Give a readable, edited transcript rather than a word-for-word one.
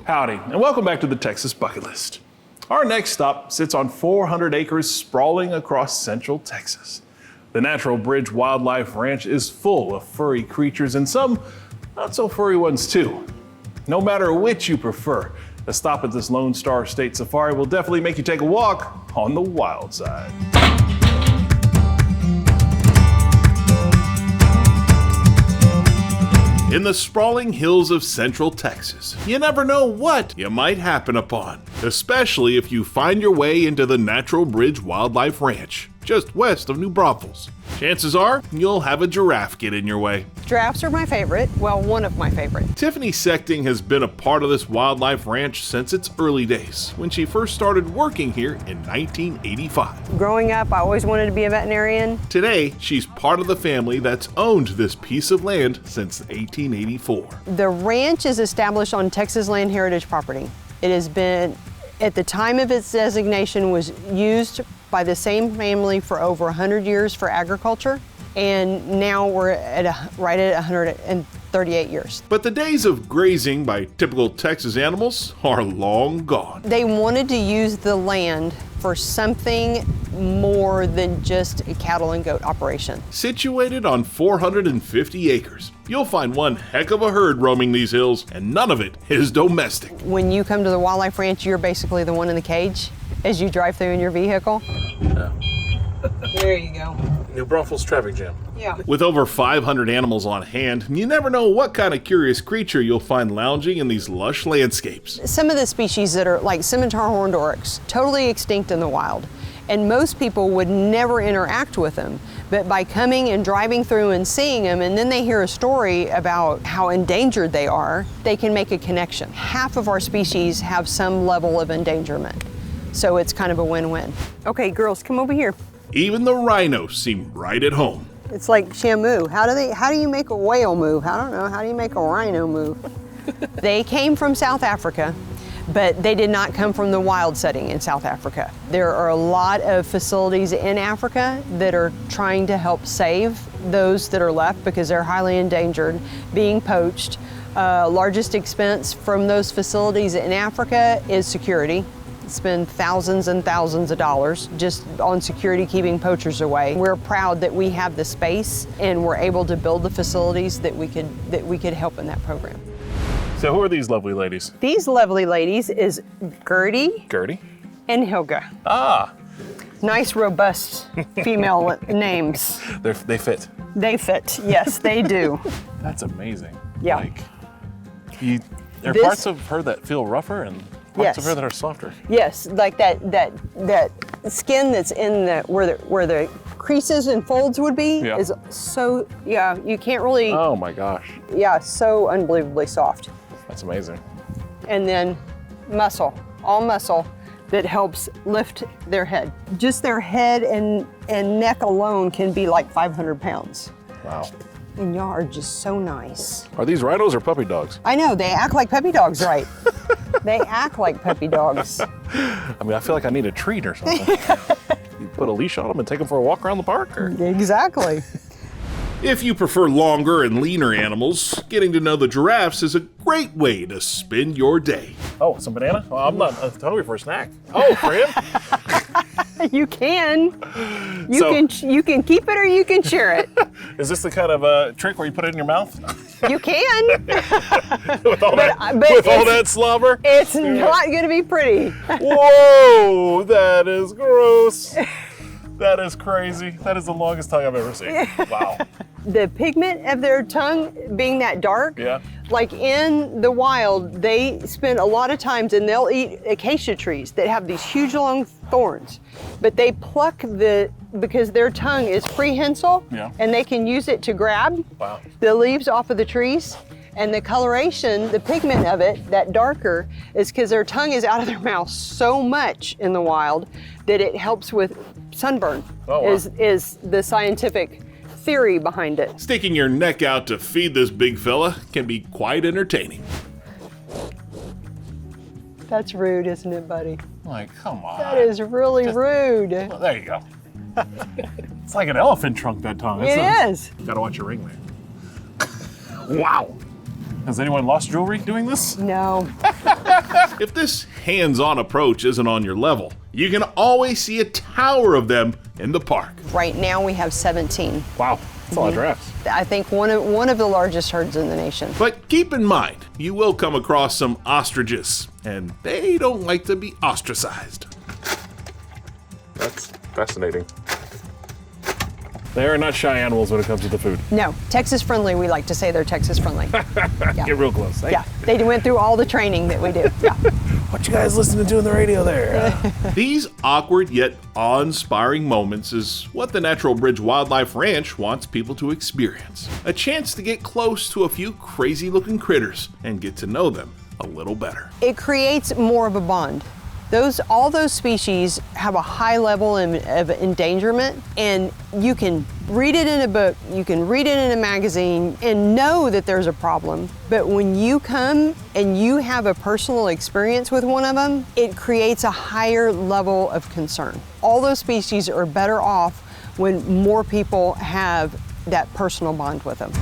Howdy, and welcome back to the Texas Bucket List. Our next stop sits on 400 acres sprawling across central Texas. The Natural Bridge Wildlife Ranch is full of furry creatures and some not so furry ones too. No matter which you prefer, a stop at this Lone Star State Safari will definitely make you take a walk on the wild side. In the sprawling hills of central Texas, you never know what you might happen upon, especially if you find your way into the Natural Bridge Wildlife Ranch, just west of New Braunfels. Chances are you'll have a giraffe get in your way. Giraffes are my favorite, well, one of my favorite. Tiffany Sechting has been a part of this wildlife ranch since its early days, when she first started working here in 1985. Growing up, I always wanted to be a veterinarian. Today, she's part of the family that's owned this piece of land since 1884. The ranch is established on Texas Land Heritage property. It has been, at the time of its designation, was used by the same family for over 100 years for agriculture, and now we're at right at 138 years. But the days of grazing by typical Texas animals are long gone. They wanted to use the land for something more than just a cattle and goat operation. Situated on 450 acres, you'll find one heck of a herd roaming these hills, and none of it is domestic. When you come to the wildlife ranch, you're basically the one in the cage as you drive through in your vehicle. Yeah. There you go. New Braunfels traffic jam. Yeah. With over 500 animals on hand, you never know what kind of curious creature you'll find lounging in these lush landscapes. Some of the species that are like scimitar horned oryx, totally extinct in the wild, and most people would never interact with them. But by coming and driving through and seeing them, and then they hear a story about how endangered they are, they can make a connection. Half of our species have some level of endangerment. So it's kind of a win-win. Okay, girls, come over here. Even the rhinos seem right at home. It's like Shamu. How do you make a whale move? I don't know. How do you make a rhino move? They came from South Africa, but they did not come from the wild setting in South Africa. There are a lot of facilities in Africa that are trying to help save those that are left because they're highly endangered, being poached. Largest expense from those facilities in Africa is security. Spend thousands and thousands of dollars just on security, keeping poachers away. We're proud that we have the space and we're able to build the facilities that we could help in that program. So who are these lovely ladies? These lovely ladies is Gertie and Hilda. Ah. Nice, robust female names. They fit. They fit, yes, they do. That's amazing. Yeah. Like, there are parts of her that feel rougher and parts of her that are softer. Yes, like that skin that's in where the creases and folds would be is so, you can't really. Oh my gosh. Yeah, so unbelievably soft. That's amazing. And then muscle, all muscle that helps lift their head. Just their head and neck alone can be like 500 pounds. Wow. And y'all are just so nice. Are these rhinos or puppy dogs? I know, they act like puppy dogs, right? They act like puppy dogs. I mean, I feel like I need a treat or something. You put a leash on them and take them for a walk around the park? Or? Exactly. If you prefer longer and leaner animals, getting to know the giraffes is a great way to spend your day. Oh, some banana? Well, I'm not hungry for a snack. Oh, for him? You can. You can keep it or you can share it. Is this the kind of trick where you put it in your mouth? You can. with all that slobber? It's not going to be pretty. Whoa, that is gross. That is crazy. That is the longest tongue I've ever seen. Wow. The pigment of their tongue being that dark, like in the wild, they spend a lot of times and they'll eat acacia trees that have these huge long thorns, but they pluck because their tongue is prehensile and they can use it to grab the leaves off of the trees. And the coloration, the pigment of it, that darker, is because their tongue is out of their mouth so much in the wild that it helps with sunburn, is the scientific theory behind it. Sticking your neck out to feed this big fella can be quite entertaining. That's rude, isn't it, buddy? Like, come on. That is really rude. Well, there you go. It's like an elephant trunk, that tongue. It is. Gotta watch your ring there. Wow. Has anyone lost jewelry doing this? No. If this hands-on approach isn't on your level, you can always see a tower of them in the park. Right now we have 17. Wow, that's a lot of giraffes. I think one of the largest herds in the nation. But keep in mind, you will come across some ostriches, and they don't like to be ostracized. That's fascinating. They are not shy animals when it comes to the food. No, Texas friendly. We like to say they're Texas friendly. Get real close. Hey, Yeah, they went through all the training that we do. Yeah. what you guys listening to in the radio there? These awkward yet awe-inspiring moments is what the Natural Bridge Wildlife Ranch wants people to experience. A chance to get close to a few crazy-looking critters and get to know them a little better. It creates more of a bond. All those species have a high level of endangerment, and you can read it in a book, you can read it in a magazine, and know that there's a problem. But when you come and you have a personal experience with one of them, it creates a higher level of concern. All those species are better off when more people have that personal bond with them.